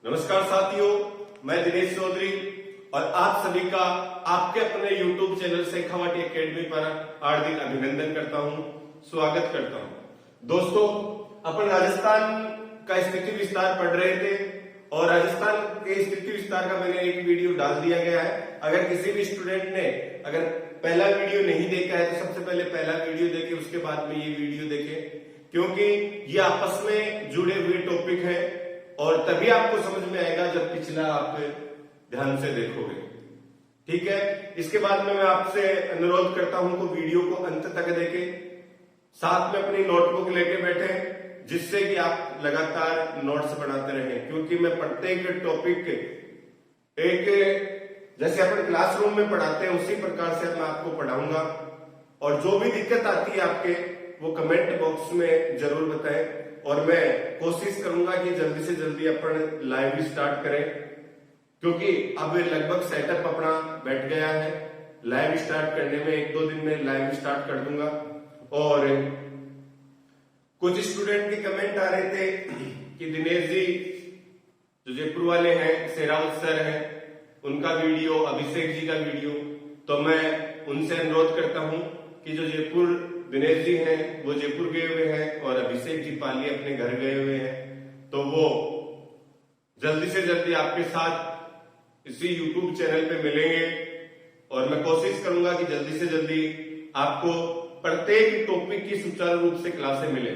नमस्कार साथियों, मैं दिनेश चौधरी और आप सभी का आपके अपने YouTube चैनल शेखावटी एकेडमी पर हार्दिक अभिनंदन करता हूं, स्वागत करता हूं। दोस्तों, अपन राजस्थान का स्थिति विस्तार पढ़ रहे थे और राजस्थान के स्थिति विस्तार का मैंने एक वीडियो डाल दिया गया है। अगर किसी भी स्टूडेंट ने अगर पहला वीडियो नहीं देखा है तो सबसे पहले पहला वीडियो देखे, उसके बाद में ये वीडियो देखे, क्योंकि ये आपस में जुड़े हुए टॉपिक है और तभी आपको समझ में आएगा जब पिछला आप ध्यान से देखोगे। ठीक है, इसके बाद में मैं आपसे अनुरोध करता हूं कि वीडियो को अंत तक देखें, साथ में अपनी नोटबुक लेके बैठे, जिससे कि आप लगातार नोट्स बनाते रहें। क्योंकि मैं प्रत्येक टॉपिक एक जैसे अपन क्लासरूम में पढ़ाते हैं उसी प्रकार से मैं आपको पढ़ाऊंगा और जो भी दिक्कत आती है आपके वो कमेंट बॉक्स में जरूर बताएं और मैं कोशिश करूंगा कि जल्दी से जल्दी अपन लाइव स्टार्ट करें, क्योंकि अब लगभग सेटअप अपना बैठ गया है। लाइव स्टार्ट करने में 1-2 दिन में लाइव स्टार्ट कर दूंगा। और कुछ स्टूडेंट के कमेंट आ रहे थे कि दिनेश जी जो जयपुर वाले हैं, शेरावत सर हैं, उनका वीडियो, अभिषेक जी का वीडियो, तो मैं उनसे अनुरोध करता हूं कि जो जयपुर दिनेश जी हैं वो जयपुर गए हुए हैं और अभिषेक जी पाली अपने घर गए हुए हैं, तो वो जल्दी से जल्दी आपके साथ इसी YouTube चैनल पे मिलेंगे और मैं कोशिश करूंगा कि जल्दी से जल्दी आपको प्रत्येक टॉपिक की सुचारू रूप से क्लासें मिले।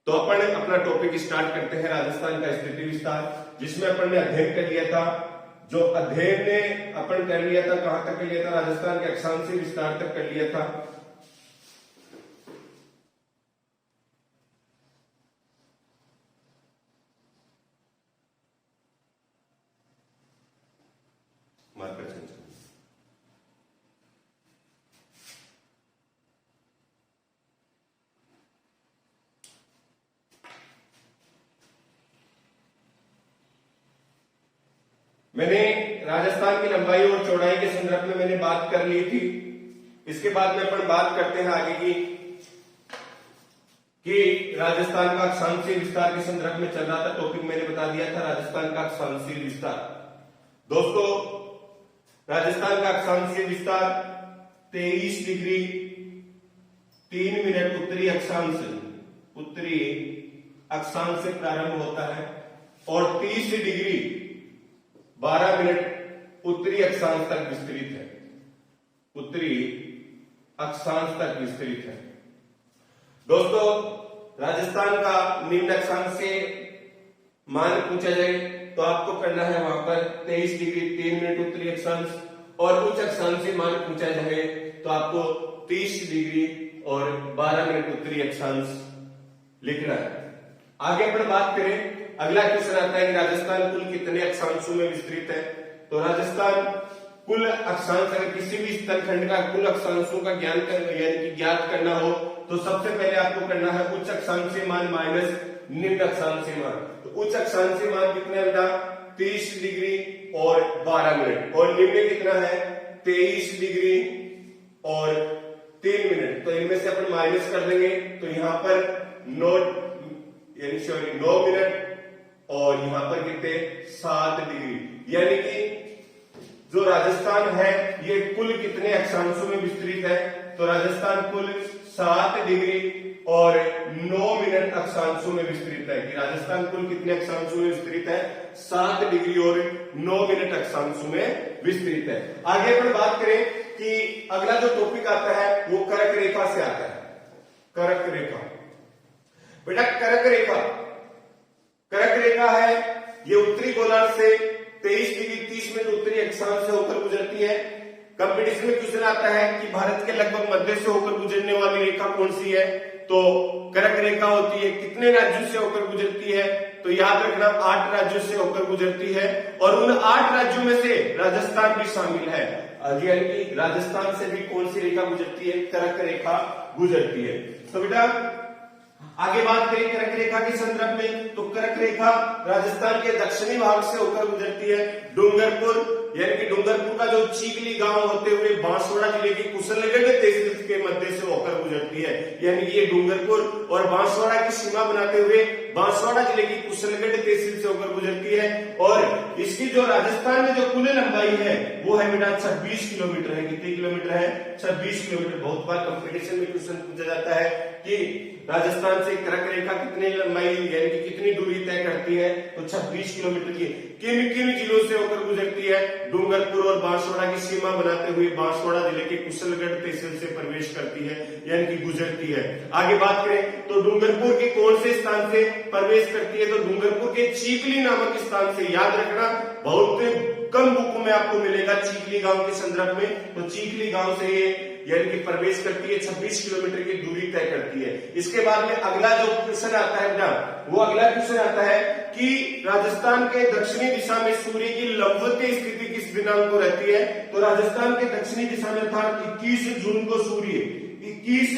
तो अपन अपना टॉपिक स्टार्ट करते हैं, राजस्थान का स्थिति विस्तार, जिसमें अपन ने अध्ययन कर लिया था। जो अध्ययन ने अपन कर लिया था, कहां तक कर लिया था? राजस्थान के अक्षांशीय विस्तार तक कर लिया था। मैंने राजस्थान की लंबाई और चौड़ाई के संदर्भ में मैंने बात कर ली थी। इसके बाद में अपन बात करते हैं आगे की कि राजस्थान का अक्षांशीय विस्तार के संदर्भ में चल रहा था टॉपिक, मैंने बता दिया था राजस्थान का अक्षांशीय विस्तार। दोस्तों, राजस्थान का अक्षांशीय विस्तार 23 डिग्री 3 मिनट उत्तरी अक्षांश से प्रारंभ होता है और 30 डिग्री 12 मिनट उत्तरी अक्षांश तक विस्तृत है। उत्तरी अक्षांश तक विस्तृत है। दोस्तों, राजस्थान का निम्न अक्षांश से मान पूछा जाए तो आपको करना है वहां पर 23 डिग्री 3 मिनट उत्तरी अक्षांश, और उच्च अक्षांश से मान पूछा जाए तो आपको 30 डिग्री और 12 मिनट उत्तरी अक्षांश लिखना है। आगे अपन बात करें, अगला क्वेश्चन आता है कि राजस्थान कुल कितने अक्षांशों में विस्तृत है? तो राजस्थान कुल अक्षांश, अगर किसी भी स्थलखंड का कुल अक्षांशों का ज्ञात करना हो तो सबसे पहले आपको करना है उच्च अक्षांशीय मान माइनस निम्न अक्षांशीय मान। तो उच्च अक्षांशीय मान कितना बेटा? 30 डिग्री और 12 मिनट, और निम्न कितना है? 23 डिग्री और 3 मिनट। तो इनमें से अपन माइनस कर देंगे तो यहां पर 9 मिनट और यहां पर कितने? 7 डिग्री। यानी कि जो राजस्थान है ये कुल कितने अक्षांशों में विस्तृत है? तो राजस्थान कुल 7 डिग्री और 9 मिनट अक्षांशों में विस्तृत है। कि राजस्थान कुल कितने अक्षांशों में विस्तृत है? 7 डिग्री और 9 मिनट अक्षांशों में विस्तृत है। आगे अपन बात करें कि अगला जो टॉपिक आता है वो कर्क रेखा से आता है। कर्क रेखा, बेटा कर्क रेखा है, ये उत्तरी गोलार्ध से 23 डिग्री 30 मिनट उत्तरी अक्षांश से होकर गुजरती है। कंपटीशन में क्वेश्चन आता है कि भारत के लगभग मध्य से होकर गुजरने वाली रेखा कौन सी है? तो कर्क रेखा होती है। कितने राज्यों से होकर गुजरती है? तो याद रखना 8 राज्यों से होकर गुजरती है और उन 8 राज्यों में से राजस्थान भी शामिल है। यानी कि राजस्थान से भी कौन सी रेखा गुजरती है? कर्क रेखा गुजरती है। तो बेटा आगे बात करें कर्क रेखा के संदर्भ में, तो कर्क रेखा राजस्थान के दक्षिणी भाग से होकर गुजरती है। डूंगरपुर, यानी कि डूंगरपुर का जो चीखली गांव होते हुए बांसवाड़ा जिले की कुशलगढ़ तहसील के मध्य से होकर गुजरती है। यानी कि ये डूंगरपुर और बांसवाड़ा की सीमा बनाते हुए बांसवाड़ा जिले की कुशलगढ़ तहसील से होकर गुजरती है। और इसकी जो राजस्थान में जो कुल लंबाई है वो है बेटा 26 किलोमीटर है। कितने किलोमीटर है? 26 किलोमीटर। बहुत बार कंपटीशन में क्वेश्चन पूछा जाता है कि राजस्थान से कर्क रेखा कितनी लंबाई यानी कि कितनी दूरी तय करती है, तो 26 किलोमीटर की। किन किन जिलों से होकर गुजरती है? डूंगरपुर और बांसवाड़ा की सीमा बनाते हुए बांसवाड़ा जिले के कुशलगढ़ तहसील से प्रवेश करती है यानी कि गुजरती है। आगे बात करें तो डूंगरपुर के कौन से स्थान से प्रवेश करती है? तो डूंगरपुर के चीखली नामक स्थान से। याद रखना, बहुत कम बुक में आपको मिलेगा चीखली गांव के संदर्भ में। तो चीखली गांव से ये यानी कि प्रवेश करती है, 26 किलोमीटर की दूरी तय करती है। इसके बाद में अगला जो क्वेश्चन आता है बेटा, वो अगला क्वेश्चन आता है कि राजस्थान के दक्षिणी दिशा में सूर्य की लंबवत स्थिति किस दिनांक को रहती है? तो राजस्थान के दक्षिणी दिशा में अर्थात 21 जून को सूर्य 21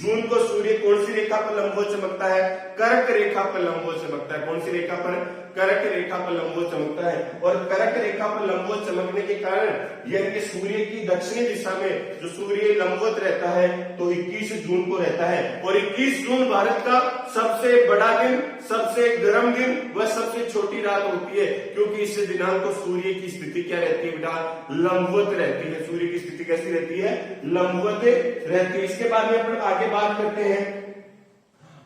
जून को सूर्य कौन सी रेखा पर लंबवत चमकता है? कर्क रेखा पर लंबवत चमकता है। कौन सी रेखा पर? कर्क रेखा पर लंबवत चमकता है। और कर्क रेखा पर लंबवत चमकने के कारण यानी कि सूर्य की दक्षिणी दिशा में जो सूर्य लंबवत रहता है तो 21 जून को रहता है। और 21 जून भारत का सबसे बड़ा दिन, सबसे गर्म दिन व सबसे छोटी रात होती है, क्योंकि इस दिनांक को सूर्य की स्थिति क्या रहती है बेटा? लंबवत रहती है। सूर्य की स्थिति कैसी रहती है? लंबवत रहती है। इसके बाद में अपन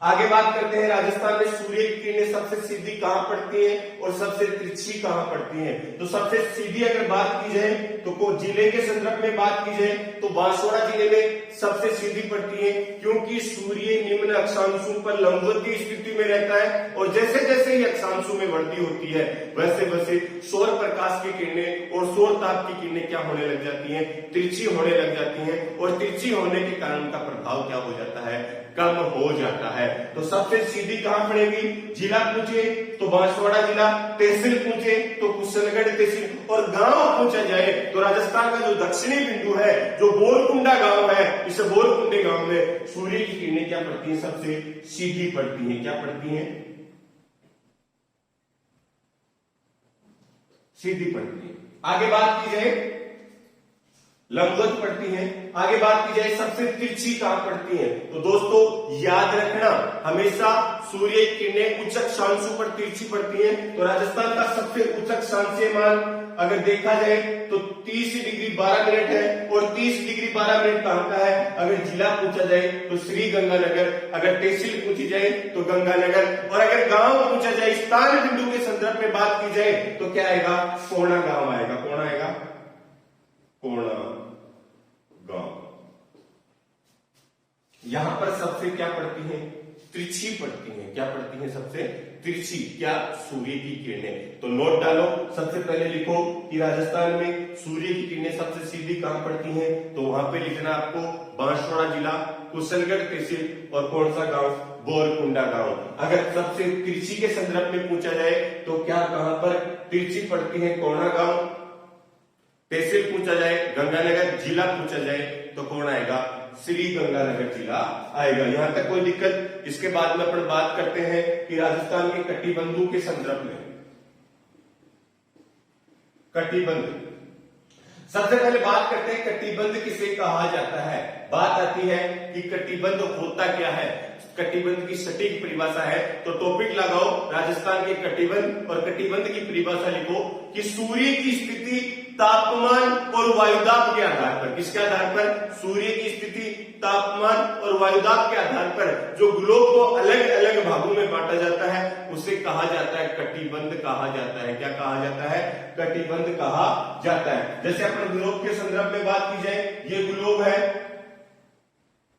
आगे बात करते हैं राजस्थान में सूर्य की किरणें सबसे सीधी कहां पड़ती हैं और सबसे तिरछी कहां पड़ती हैं? तो सबसे सीधी अगर बात की जाए तो जिले के संदर्भ में बात की जाए तो बांसवाड़ा जिले में सबसे सीधी पड़ती है, क्योंकि सूर्य निम्न अक्षांशों पर लंबवत स्थिति में रहता है। और जैसे जैसे ही अक्षांशों में वृद्धि होती है वैसे वैसे सौर प्रकाश की किरणें और सौर ताप की किरणें क्या होने लग जाती हैं? तिरछी होने लग जाती हैं। और तिरछी होने के कारण उनका प्रभाव क्या हो जाता है? कम हो जाता है। तो सबसे सीधी कहां पड़ेगी? जिला पूछे तो बांसवाड़ा जिला, तहसील पूछे तो कुशलगढ़ तहसील, और गांव पूछा जाए तो राजस्थान का जो दक्षिणी बिंदु है, जो बोरकुंडा गांव है, इस बोरकुंडे गांव में सूर्य की किरणें क्या पड़ती है? सबसे सीधी पड़ती है। क्या पड़ती है? सीधी पड़ती है। आगे बात की जाए लंबवत पड़ती है। आगे बात की जाए सबसे तिरछी कहां पड़ती है? तो दोस्तों याद रखना, हमेशा सूर्य की किरणें उच्च अक्षांशों पर तिरछी पड़ती है। तो राजस्थान का सबसे उच्च अक्षांशीय मान अगर देखा जाए तो 30 डिग्री 12 मिनट है। और 30 डिग्री 12 मिनट कहां का है? अगर जिला पूछा जाए तो श्री गंगानगर, अगर तहसील पूछी जाए तो गंगानगर, और अगर गांव पूछा जाए, स्थान बिंदु के संदर्भ में बात की जाए तो क्या आएगा? कोणा गांव आएगा। कौन आएगा? कोणा गांव। यहां पर सबसे क्या पड़ती है? तिरछी पड़ती है। क्या पड़ती है? सबसे तिरछी। क्या? सूर्य की किरणें। तो नोट डालो, सबसे पहले लिखो कि राजस्थान में सूर्य की किरणें सबसे सीधी कहां पड़ती हैं? तो वहां पे लिखना आपको बांसवाड़ा जिला, कुशलगढ़ तहसील और कौन सा गांव? बोरकुंडा गांव। अगर सबसे तिरछी के संदर्भ में पूछा जाए तो क्या कहां पर तिरछी पड़ती है? कोणा गांव। तहसील पूछा जाए गंगानगर, जिला पूछा जाए तो कौन आएगा? श्री गंगानगर जिला आएगा। यहां तक कोई दिक्कत? इसके बाद में अपन बात करते हैं कि राजस्थान के कटिबंधों के संदर्भ में। कटिबंध, सबसे पहले बात करते हैं कटिबंध किसे कहा जाता है। बात आती है कि कटिबंध होता क्या है, कटिबंध की सटीक परिभाषा है। तो टॉपिक लगाओ राजस्थान के कटिबंध, और कटिबंध की परिभाषा लिखो कि सूर्य की स्थिति तापमान और वायुदाब के आधार पर, किसके आधार पर? सूर्य की स्थिति तापमान और वायुदाब के आधार पर जो ग्लोब को अलग अलग भागों में बांटा जाता है उसे कहा जाता है कटिबंध कहा जाता है। क्या कहा जाता है? कटिबंध कहा जाता है। जैसे अपन ग्लोब के संदर्भ में बात की जाए, ये ग्लोब है,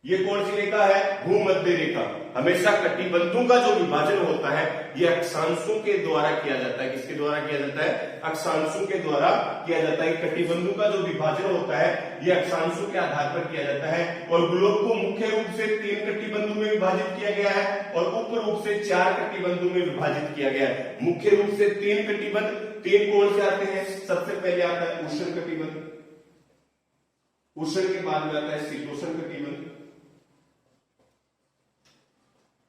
ये कौन सी रेखा है? भूमध्य रेखा। हमेशा कटिबंधों का जो विभाजन होता है ये अक्षांशों के द्वारा किया जाता है। किसके द्वारा किया जाता है? अक्षांशों के द्वारा किया जाता है। कटिबंधों का जो विभाजन होता है ये अक्षांशों के आधार पर किया जाता है। और ग्लोब को मुख्य रूप से 3 कटिबंधों में विभाजित किया गया है और उप रूप से 4 कटिबंधों में विभाजित किया गया है। मुख्य रूप से 3 कटिबंध, 3 कौन से आते हैं? सबसे पहले आता है उष्ण कटिबंध, उष्ण के बाद में आता है शीतोष्ण कटिबंध,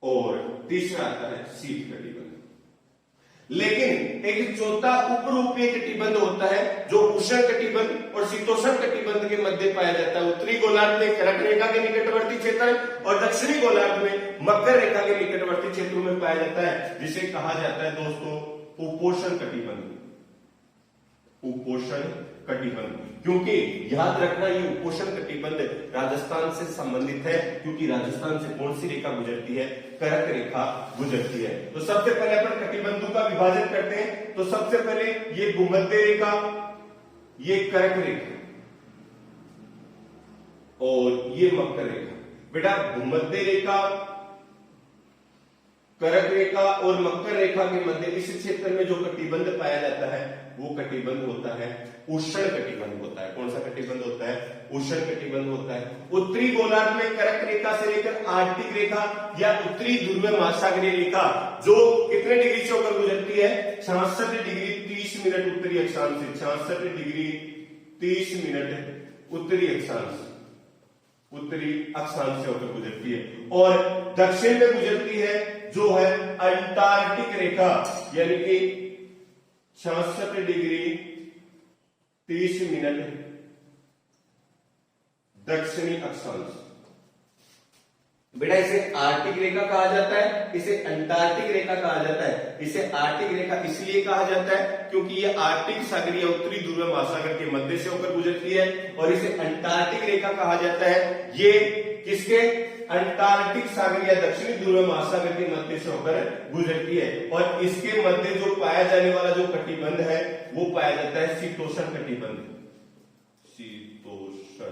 और तीसरा आता है शीत कटिबंध। लेकिन एक चौथा उपरूपीय कटिबंध होता है जो उष्ण कटिबंध और शीतोष्ण कटिबंध के मध्य पाया जाता है। उत्तरी गोलार्ध में कर्क रेखा के निकटवर्ती क्षेत्र और दक्षिणी गोलार्ध में मकर रेखा के निकटवर्ती क्षेत्रों में पाया जाता है, जिसे कहा जाता है दोस्तों उपोष्ण कटिबंध। उपोष्ण कटिबंध, क्योंकि याद रखना ये उपोष्ण कटिबंध राजस्थान से संबंधित है, क्योंकि राजस्थान से कौन सी रेखा गुजरती है? कर्क रेखा गुजरती है। तो सबसे पहले अपन कटिबंधों का विभाजन करते हैं। तो सबसे पहले ये भूमध्य रेखा, ये कर्क रेखा और ये मकर रेखा। बेटा भूमध्य रेखा, कर्क रेखा और मकर रेखा के मध्य इस क्षेत्र में जो कटिबंध पाया जाता है वो कटिबंध होता है उष्ण कटिबंध होता है। कौन सा कटिबंध होता है? उष्ण कटिबंध होता है। उत्तरी गोलार्ध में कर्क रेखा से लेकर आर्कटिक रेखा या उत्तरी ध्रुव महासागरीय रेखा जो कितने डिग्री से होकर गुजरती है? 66 डिग्री 30 मिनट उत्तरी अक्षांश से। 66 डिग्री 30 मिनट उत्तरी अक्षांश से होकर गुजरती है। और दक्षिण में गुजरती है जो है अंटार्कटिक रेखा, यानी कि 66 डिग्री 30 मिनट दक्षिणी अक्षांश। बेटा इसे आर्कटिक रेखा कहा जाता है, इसे अंटार्कटिक रेखा कहा जाता है। इसे आर्कटिक रेखा इसलिए कहा जाता है क्योंकि ये आर्कटिक सागर या उत्तरी ध्रुव महासागर के मध्य से होकर गुजरती है। और इसे अंटार्कटिक रेखा कहा जाता है, ये किसके? अंटार्कटिक सागर या दक्षिणी ध्रुव महासागर के मध्य से होकर गुजरती है। और इसके मध्य जो पाया जाने वाला जो कटिबंध है वो पाया जाता है शीतोष्ण कटिबंध। शीतोष्ण।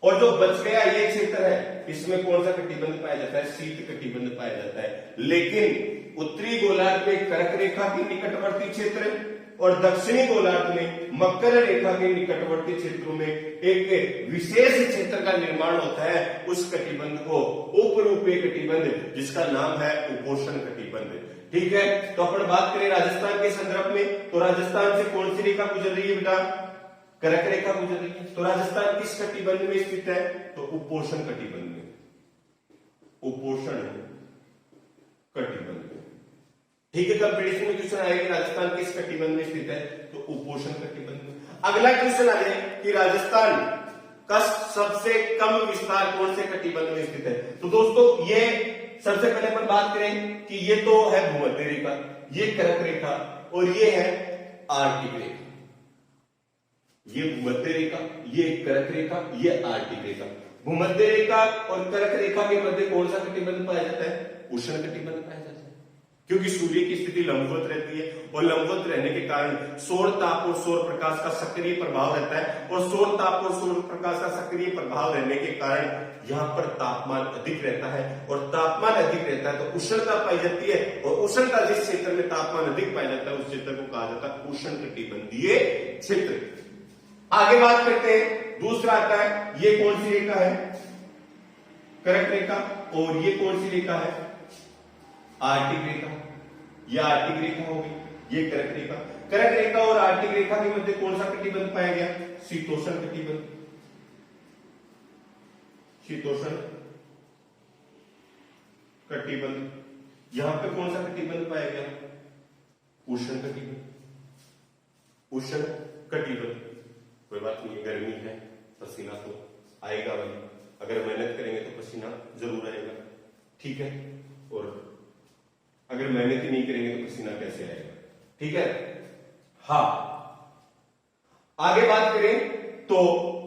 और जो बच गया ये क्षेत्र है इसमें कौन सा कटिबंध पाया जाता है? शीत कटिबंध पाया जाता है। लेकिन उत्तरी गोलार्ध में कर्क रेखा के निकटवर्ती क्षेत्र और दक्षिणी गोलार्ध में मकर रेखा के निकटवर्ती क्षेत्रों में एक विशेष क्षेत्र का निर्माण होता है, उस कटिबंध को उपरूपीय कटिबंध, जिसका नाम है उपोष्ण कटिबंध। ठीक है, तो अपन बात करें राजस्थान के संदर्भ में, तो राजस्थान से कौन सी रेखा गुजर रही है बेटा? कर्क रेखा गुजर रही है। तो राजस्थान किस कटिबंध में स्थित है? तो उपोष्ण कटिबंध में। उपोष्ण कटिबंध में। ठीक है, कंपटीशन में क्वेश्चन आएगा राजस्थान किस कटिबंध में स्थित है? तो उपोष्ण कटिबंध में। अगला क्वेश्चन आ जाए कि राजस्थान का सबसे कम विस्तार कौन से कटिबंध में स्थित है? तो दोस्तों ये सबसे पहले अपन बात करें कि ये तो है भूमध्य रेखा, ये कर्क रेखा और ये है आर्कटिक रेखा। ये भूमध्य रेखा, ये कर्क रेखा, ये आर्कटिक रेखा। भूमध्य रेखा और कर्क रेखा के मध्य कौन सा कटिबंध पाया जाता है? उष्ण कटिबंध पाया जाता है, क्योंकि सूर्य की स्थिति लंबवत रहती है और लंबवत रहने के कारण सौर ताप और सौर प्रकाश का सक्रिय प्रभाव रहता है। और सौर ताप और सौर प्रकाश का सक्रिय प्रभाव रहने के कारण यहाँ पर तापमान अधिक रहता है और तापमान अधिक रहता है तो उष्णता पाई जाती है। और उष्णता जिस क्षेत्र में तापमान अधिक पाया जाता है उस क्षेत्र को कहा जाता है उष्ण कटिबंधीय क्षेत्र। आगे बात करते हैं, दूसरा आता है ये कौन सी रेखा है? कर्क रेखा। और ये कौन सी रेखा है? आर्कटिक रेखा। यह आर्कटिक रेखा होगी, ये कर्क रेखा। कर्क रेखा और आर्कटिक रेखा के मध्य कौन सा कटिबंध पाया गया? शीतोष्ण कटिबंध। शीतोष्ण कटिबंध। यहां पे कौन सा कटिबंध पाया गया? उष्ण कटिबंध। उष्ण कटिबंध। कोई बात नहीं, गर्मी है, पसीना तो आएगा भाई, अगर मेहनत करेंगे तो पसीना जरूर आएगा। ठीक है, और अगर मेहनत ही नहीं करेंगे तो पसीना कैसे आएगा? ठीक है। हाँ, आगे बात करें तो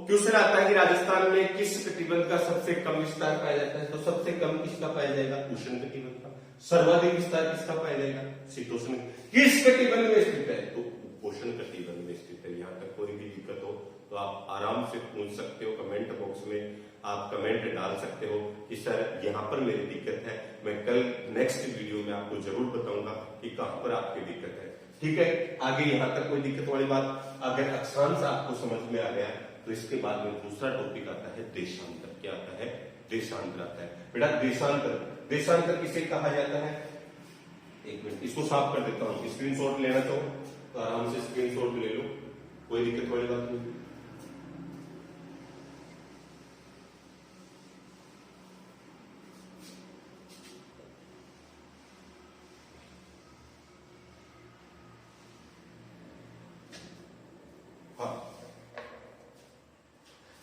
क्वेश्चन आता है कि राजस्थान में किस कटिबंध का सबसे कम विस्तार पाया जाता है? तो सबसे कम किसका पाया जाएगा? उष्ण कटिबंध का। सर्वाधिक विस्तार किसका पाया जाएगा? शीतोष्ण। किस कटिबंध में स्थित है? तो उपोष्ण कटिबंध में स्थित है। यहां तक कोई भी दिक्कत हो तो आप आराम से पूछ सकते हो, कमेंट बॉक्स में आप कमेंट डाल सकते हो कि सर यहाँ पर मेरी दिक्कत है। मैं कल नेक्स्ट वीडियो में आपको जरूर बताऊंगा कि कहां पर आपकी दिक्कत है। ठीक है, आगे यहां तक कोई दिक्कत वाली बात, अगर अक्षांश आपको समझ में आ गया तो इसके बाद में दूसरा टॉपिक आता है देशांतर। क्या आता है? देशांतर आता है। बेटा देशांतर, देशांतर किसे कहा जाता है? एक मिनट, इसको साफ कर देता हूं। स्क्रीनशॉट लेना चाहो तो आराम से स्क्रीनशॉट ले लो, कोई दिक्कत वाली बात नहीं।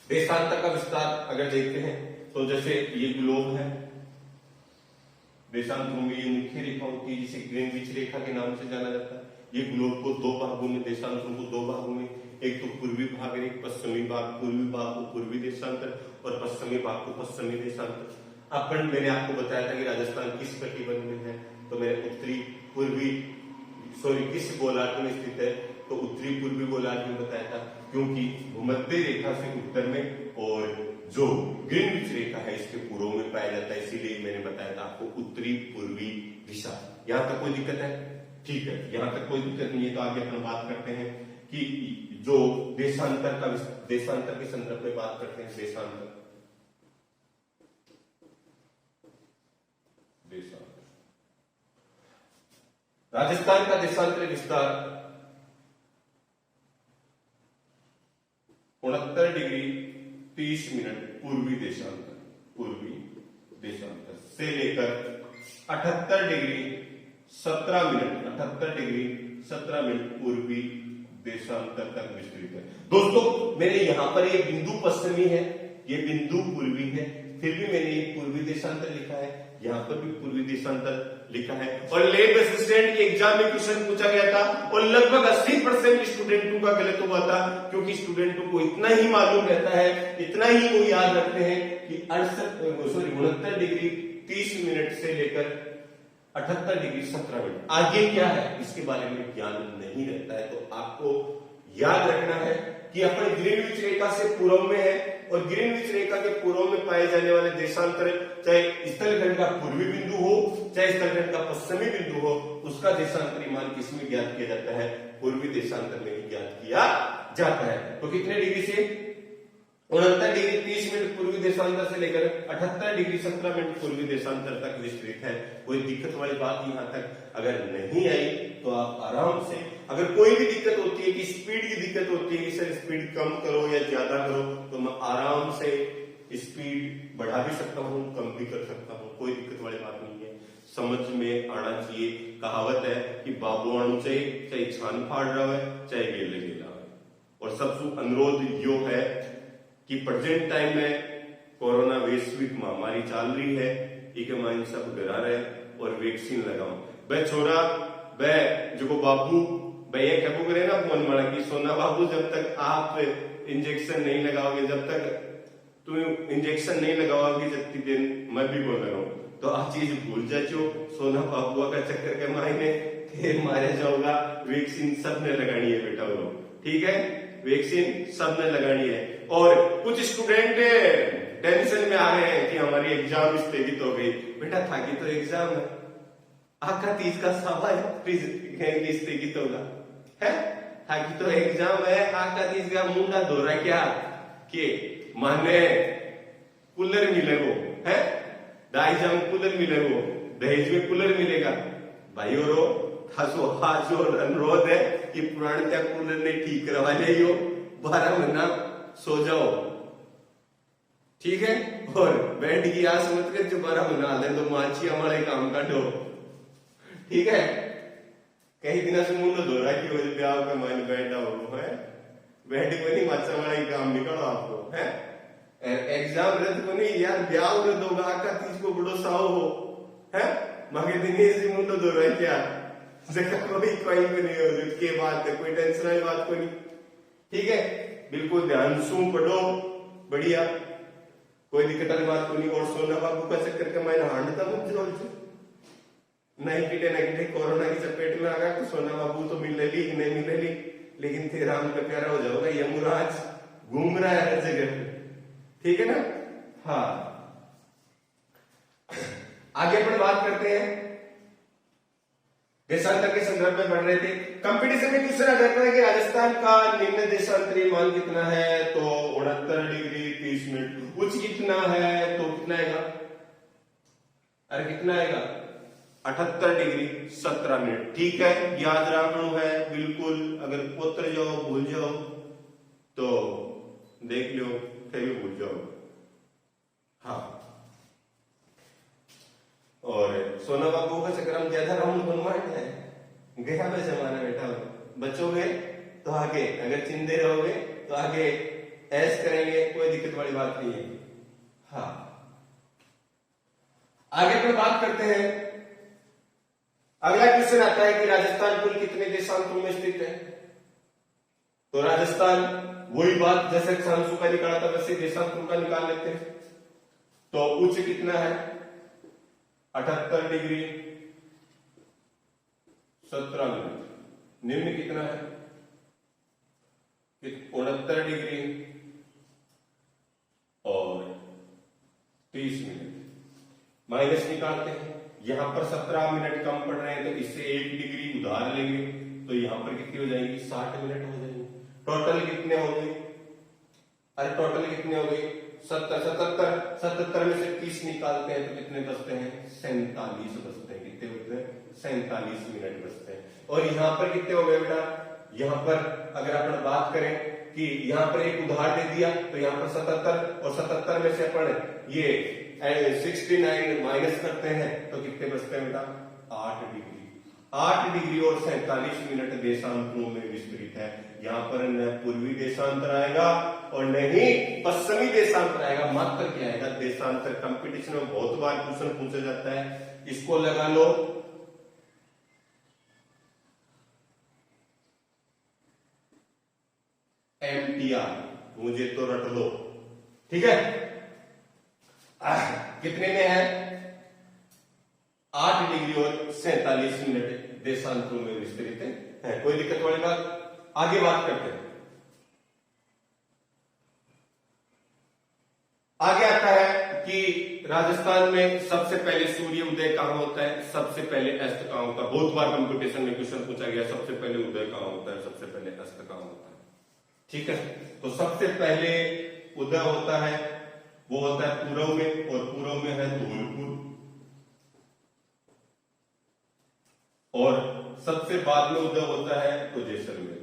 देशांतर का विस्तार अगर देखते हैं तो जैसे ये ग्लोब है, देशांतरों में ये मुख्य रेखा होती है जिसे ग्रीनविच रेखा के नाम से जाना जाता है। ये ग्लोब को दो भागों में, देशांतरों को दो भागों में, एक तो पूर्वी भाग और एक पश्चिमी भाग, पूर्वी भाग को पूर्वी देशांतर और पश्चिमी भाग को पश्चिमी देशांतर। अपन मैंने आपको बताया था कि राजस्थान किस कटिबंध में है, तो मैंने किस गोलार्ध में स्थित है, तो उत्तरी पूर्वी गोलार्ध में बताया था, क्योंकि भूमध्य रेखा से उत्तर में और जो ग्रीनविच रेखा है इसके पूर्व में पाया जाता है, इसीलिए मैंने बताया था आपको उत्तरी पूर्वी दिशा। यहां तक कोई दिक्कत है? ठीक है, यहां तक कोई दिक्कत नहीं है। तो आगे अपन बात करते हैं कि जो देशांतर के संदर्भ में बात करते हैं, देशांतर राजस्थान का देशांतरी विस्तार 69 डिग्री 30 मिनट पूर्वी देशांतर से लेकर 78 डिग्री 17 मिनट पूर्वी देशांतर तक विस्तृत है। दोस्तों मैंने यहां पर ये बिंदु पश्चिमी है, ये बिंदु पूर्वी है, फिर भी मैंने ये पूर्वी देशांतर लिखा है, यहां पर भी पूर्वी देशांतर लिखा है। और लैब असिस्टेंट के एग्जाम में क्वेश्चन पूछा गया था और लगभग 80% स्टूडेंटों का गलत हुआ था, क्योंकि स्टूडेंटों को इतना ही मालूम रहता है, इतना ही वो याद रखते हैं कि 69 डिग्री 30 मिनट से लेकर 78 डिग्री 17 मिनट। आगे क्या है इसके बारे में ज्ञान नहीं रहता है। तो आपको याद रखना है कि अपन ग्रीनविच रेखा से पूर्व में है और ग्रीनविच रेखा के पूर्व में पाए जाने वाले देशांतर, चाहे स्थलखंड का पूर्वी बिंदु हो चाहे स्थलखंड का पश्चिमी बिंदु हो, उसका देशांतरी मान किसमें ज्ञात किया जाता है? पूर्वी देशांतर में ही ज्ञात किया जाता है। तो कितने डिग्री से? 69 डिग्री 30 मिनट पूर्वी देशांतर से लेकर 78 डिग्री 17 मिनट पूर्वी देशांतर तक विस्तृत है। कोई दिक्कत वाली बात यहां तक अगर नहीं आई तो आप आराम से, अगर कोई भी दिक्कत होती है कि स्पीड की दिक्कत होती है कि सर स्पीड कम करो या ज्यादा करो, तो मैं आराम से स्पीड बढ़ा भी सकता हूँ, कम भी कर सकता हूँ, कोई दिक्कत वाली बात नहीं है। समझ में आना चाहिए। कहावत है कि बाबू आणु चाहिए, चाहे छान फाड़ रहा है चाहे गेले गेला है। और सबसे अनुरोध यो है कि प्रेजेंट टाइम में कोरोना वैश्विक महामारी चल रही है, एक माइन सब डरा रहे और वैक्सीन लगाओ। वह छोरा वह जो बाबू भैया क्या करे ना फोन मारा कि सोना बाबू जब तक आप इंजेक्शन नहीं लगाओगे, जब तक तुम इंजेक्शन नहीं लगाओगे जब दिन मैं भी बोल रहा हूँ, तो आ चीज भूल जाओ। सोना बाबुआ का चक्कर के मायने फिर मारे जाओगा। वैक्सीन सबने लगानी है बेटा, वो ठीक है, वैक्सीन सबने लगानी है। और कुछ स्टूडेंट टेंशन में आ रहे हैं कि हमारी एग्जाम स्थगित हो गई। बेटा था कि तो एग्जाम है, आका 30 का सवाल स्थगित होगा है, ताकि तो एग्जाम है, आका 30 का मुंडा धो रहा क्या के माने कूलर मिले वो है, दाईजाम कूलर मिले वो, दहेज में कूलर मिलेगा भाई। और अनुरोध है कि पुराने त्या कूलर ने ठीक करवा लियो, 12 महीना सो जाओ, ठीक है। और बेड की आस मत कर जो 12 महीना ले तो माची हमारे काम का डो, ठीक है। कई दिन से मुंडो धो रहा कि वजह ब्याह का मन बैठा हो है, बैठ को नहीं माचा वाला काम निकलो आपको है। एग्जाम रद्द को नहीं यार, ब्याह रद्द होगा, आका 30 को बड़ो साओ हो है, मगे दिनेश जी मुंडो धो रहा क्या, कोई नहीं हो के बात है, कोई टेंशन वाली बात को नहीं, ठीक है। बिल्कुल ध्यान से पढ़ो, बढ़िया, कोई दिक्कत वाली बात को नहीं। और सोना बाबू का चक्कर का मैंने हांडता मुझे रोज नहीं किटे न किटे कोरोना की चपेट में आ गया, तो सोना बाबू तो मिले ली नहीं मिले ली, लेकिन फिर राम का प्यारा हो जाओगा। यमुराज घूम रहा है हर जगह, ठीक है ना। हाँ, आगे अपन बात करते हैं, देशांतर के संदर्भ में बढ़ रहे थे। कंपटीशन में क्वेश्चन आ जाता है कि राजस्थान का निम्न देशांतरीय मान कितना है, तो 69 डिग्री 30 मिनट। उच्च कितना है, तो कितना आएगा, अरे कितना आएगा, 78 डिग्री 17 मिनट, ठीक है। याद रखना है बिल्कुल, अगर उतर जाओ भूल जाओ तो देख लो, फिर भी भूल जाओ। हाँ, और सोना बाबू का चक्कर हम ज्यादा राउंड बनवाते हैं, गया मैं जमाना बेटा, बचोगे तो आगे, अगर चिंदे रहोगे तो आगे ऐस करेंगे, कोई दिक्कत वाली बात नहीं है। हाँ, आगे पर बात करते हैं। अगला क्वेश्चन आता है कि राजस्थान कुल कितने देशांतरों में स्थित है। तो राजस्थान, वही बात जैसे अक्षांशों का निकाला था वैसे देशांतरों का निकाल लेते हैं। तो उच्च कितना है 78 डिग्री 17 मिनट, निम्न कितना है 69 डिग्री और 30 मिनट। माइनस निकालते हैं, यहां पर 17 मिनट कम पड़ रहे हैं तो इससे 1 डिग्री उधार लेंगे तो यहां पर कितनी हो जाएगी 60 मिनट हो जाएंगे। टोटल कितने हो गए, अरे टोटल कितने हो गए 77 में से 30 निकालते हैं तो कितने बचते हैं 47 बचते हैं। कितने बचते हैं 47 मिनट बचते हैं। और यहां पर कितने हो गए बेटा, यहां पर अगर अपन बात करें कि यहां पर एक उधार दे दिया तो यहां पर 77 और 77 में से अपन ये 69 माइनस करते हैं तो कितने बचते हैं बेटा 8 डिग्री और 47 मिनट देशांतरों में विस्तृत है। यहाँ पर न पूर्वी देशांतर आएगा और न ही पश्चिमी देशांतर आएगा, मात्र क्या आएगा देशांतर। कंपटीशन में बहुत बार क्वेश्चन पूछा जाता है, इसको लगा लो MTR, मुझे तो रट लो, ठीक है। कितने में है 8 डिग्री और 47 मिनट देशांतरों में विस्तृत है। कोई दिक्कत वाली बात, आगे बात करते हैं। आगे आता है कि राजस्थान में सबसे पहले सूर्य उदय कहां होता है, सबसे पहले अस्त कहां होता है। बहुत बार कंपटीशन में क्वेश्चन पूछा गया सबसे पहले उदय कहां होता है, सबसे पहले अस्त कहां होता है, ठीक है। तो सबसे पहले उदय होता है वो होता है पूर्व में, और पूर्व में है धौलपुर, और सबसे बाद में उदय होता है तो जैसलमेर।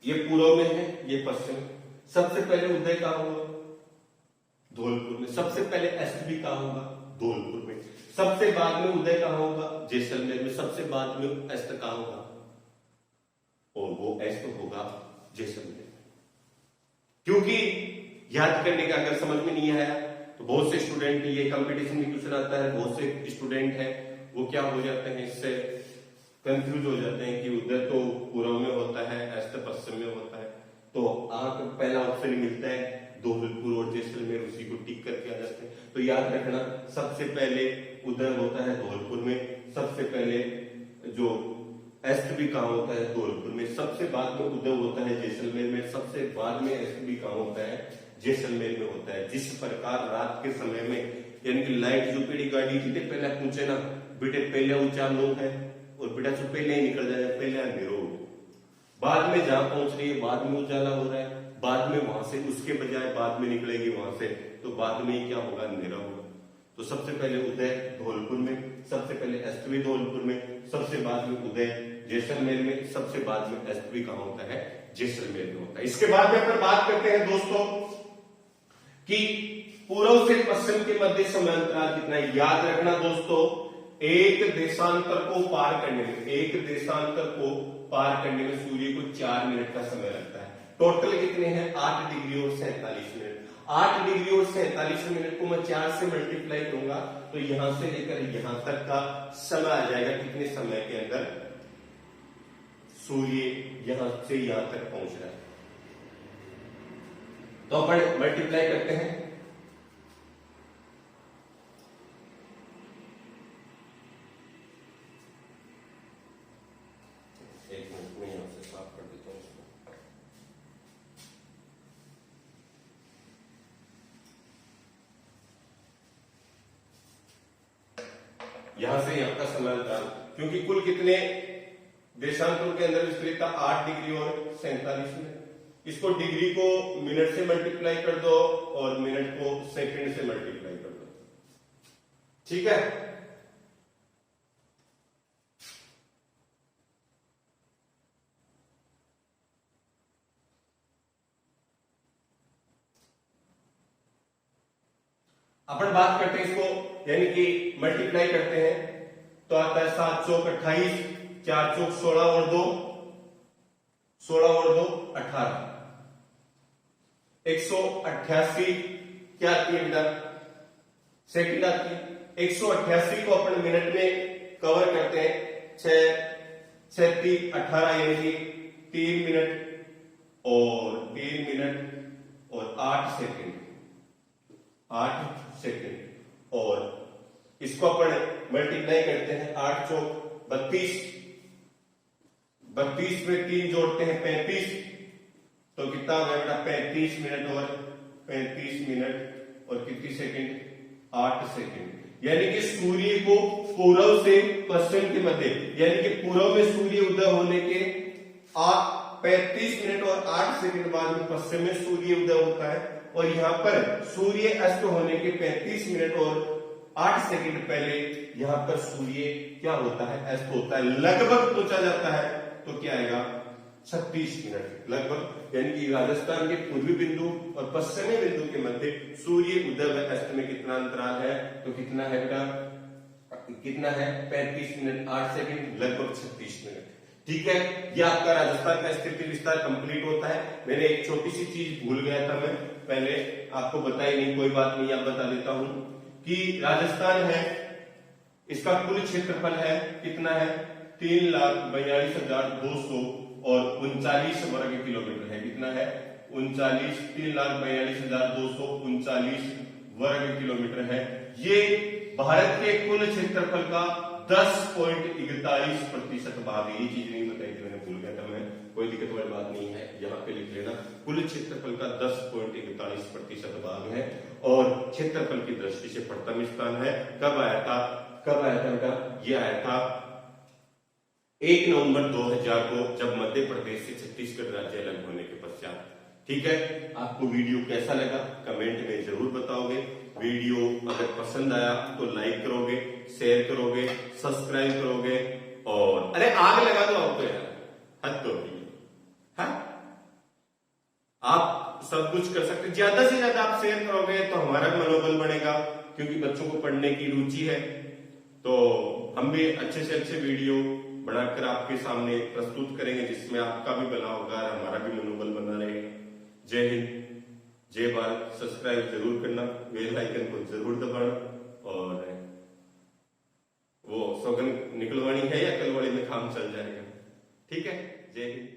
ये पूर्व में है, ये पश्चिम। सबसे पहले उदय कहां होगा धौलपुर में, सबसे पहले अस्त भी कहां होगा धौलपुर में, सबसे बाद में उदय कहां होगा जैसलमेर में, सबसे बाद में अस्त कहां होगा और वो अस्त होगा जैसलमेर। क्योंकि याद करने का अगर समझ में नहीं आया तो बहुत से स्टूडेंट, ये कंपटीशन में क्वेश्चन आता है, बहुत से स्टूडेंट है वो क्या हो जाते हैं इससे कंफ्यूज हो जाते हैं कि उदय तो पूर्व में होता है अस्त पश्चिम में होता है। तो आपको पहला ऑप्शन मिलता है धौलपुर और जैसलमेर, उसी को टिक करके आ जाते हैं। तो याद रखना सबसे पहले उदय होता है धौलपुर में, सबसे पहले जो अस्त भी कहां होता है धौलपुर में, सबसे बाद में उदय होता है जैसलमेर में, सबसे बाद में अस्त भी कहां होता है जैसलमेर में होता है। जिस प्रकार रात के समय में यानी कि लाइट जो पीड़ी गाड़ी थी पहले पूछे ना बेटे पहले ऊंचा लोग है और बेटा से पहले ही निकल जाए, पहले अंधेरो, बाद में जहां पहुंच रही है बाद में उजाला हो रहा है, बाद में वहां से उसके बजाय बाद में निकलेगी वहां से तो बाद में ही क्या होगा अंधेरा होगा। तो सबसे पहले उदय धौलपुर में, सबसे पहले अस्त भी धौलपुर में, सबसे बाद में उदय जैसलमेर में, सबसे बाद में अस्त भी कहां होता है जैसलमेर में होता है। इसके बाद में अपन बात करते हैं दोस्तों कि पूर्व से पश्चिम के मध्य समय अंतराल कितना है। याद रखना दोस्तों एक देशांतर को पार करने में, एक देशांतर को पार करने में सूर्य को 4 मिनट का समय लगता है। टोटल कितने हैं 8 डिग्री और 47 मिनट। 8 डिग्री और 47 मिनट को मैं 4 से मल्टीप्लाई करूंगा तो यहां से लेकर यहां तक का समय आ जाएगा। कितने समय के अंदर सूर्य यहां से यहां तक पहुंच रहा है। तो अपन मल्टीप्लाई करते हैं। एक मिनट में यहां से साफ कर देता हूं इसको। यहां से यहां का समय अंतराल, क्योंकि कुल कितने देशांतरों के अंदर विस्तृत था 8 डिग्री और 47 मिनट। इसको डिग्री को मिनट से मल्टीप्लाई कर दो और मिनट को सेकंड से मल्टीप्लाई कर दो, ठीक है। अपन बात करते हैं इसको यानी कि मल्टीप्लाई करते हैं तो आता है 7 चौक 28 4 चौक 16 और 2 18, 188 क्या आती है बेटा, सेकंड आती है। 188 को अपन मिनट में कवर करते हैं, 6 3 18 यानी कि 3 मिनट और 8 सेकंड, 8 सेकंड। और इसको अपन मल्टीप्लाई करते हैं, 8 चौक 32, 32 में 3 जोड़ते हैं 35, तो कितना हो गया बेटा 35 मिनट और कितनी सेकंड, 8 सेकंड। यानी कि सूर्य को पूर्व से पश्चिम के मध्य, यानी कि पूर्व में सूर्य उदय होने के 35 मिनट और 8 सेकंड बाद में पश्चिम में सूर्य उदय होता है, और यहाँ पर सूर्य अस्त होने के 35 मिनट और 8 सेकंड पहले यहाँ पर सूर्य क्या होता है, अस्त होता है, लगभग पहुंचा जाता है। तो क्या आएगा 36 मिनट लगभग, यानी कि राजस्थान के पूर्वी बिंदु और पश्चिमी बिंदु के मध्य सूर्य उदय व अस्त में कितना अंतराल है, तो कितना है बेटा, कितना है 35 मिनट 8 सेकंड, लगभग 36 मिनट। ठीक है, यह आपका राजस्थान का स्थिति विस्तार कंप्लीट होता है। मैंने एक छोटी सी चीज भूल गया था, मैं पहले आपको बताई नहीं, कोई बात नहीं, आप बता देता हूं कि राजस्थान है, इसका कुल क्षेत्रफल है कितना है, 3,42,200 और 39 वर्ग किलोमीटर है। कितना है 3,42,239 वर्ग किलोमीटर है। ये भारत के कुल क्षेत्रफल का 10.41% भाग है। ये चीज नहीं बताई थी, मैंने भूल गया था, मैं कोई दिक्कत वाली बात नहीं है, यहाँ पे लिख लेना। कुल क्षेत्रफल का 10.41% भाग है और क्षेत्रफल की दृष्टि से प्रथम स्थान है। कब आया था बेटा, ये आया था 1 नवंबर 2000 को, जब मध्य प्रदेश से छत्तीसगढ़ राज्य अलग होने के पश्चात। ठीक है, आपको वीडियो कैसा लगा कमेंट में जरूर बताओगे। वीडियो अगर पसंद आया तो लाइक करोगे, शेयर करोगे, सब्सक्राइब करोगे, और अरे आग लगा दो आपको यार, हद तो हाँ, आप सब कुछ कर सकते, ज्यादा से ज्यादा आप शेयर करोगे तो हमारा मनोबल बढ़ेगा, क्योंकि बच्चों को पढ़ने की रुचि है, तो हम भी अच्छे से अच्छे वीडियो बनाकर आपके सामने प्रस्तुत करेंगे, जिसमें आपका भी भला होगा और हमारा भी मनोबल बना रहेगा। जय हिंद, जय भारत। सब्सक्राइब जरूर करना, बेल आइकन को जरूर दबाना, और वो सौगंध निकलवानी है या कलवाड़ी में काम चल जाएगा। ठीक है, जय हिंद।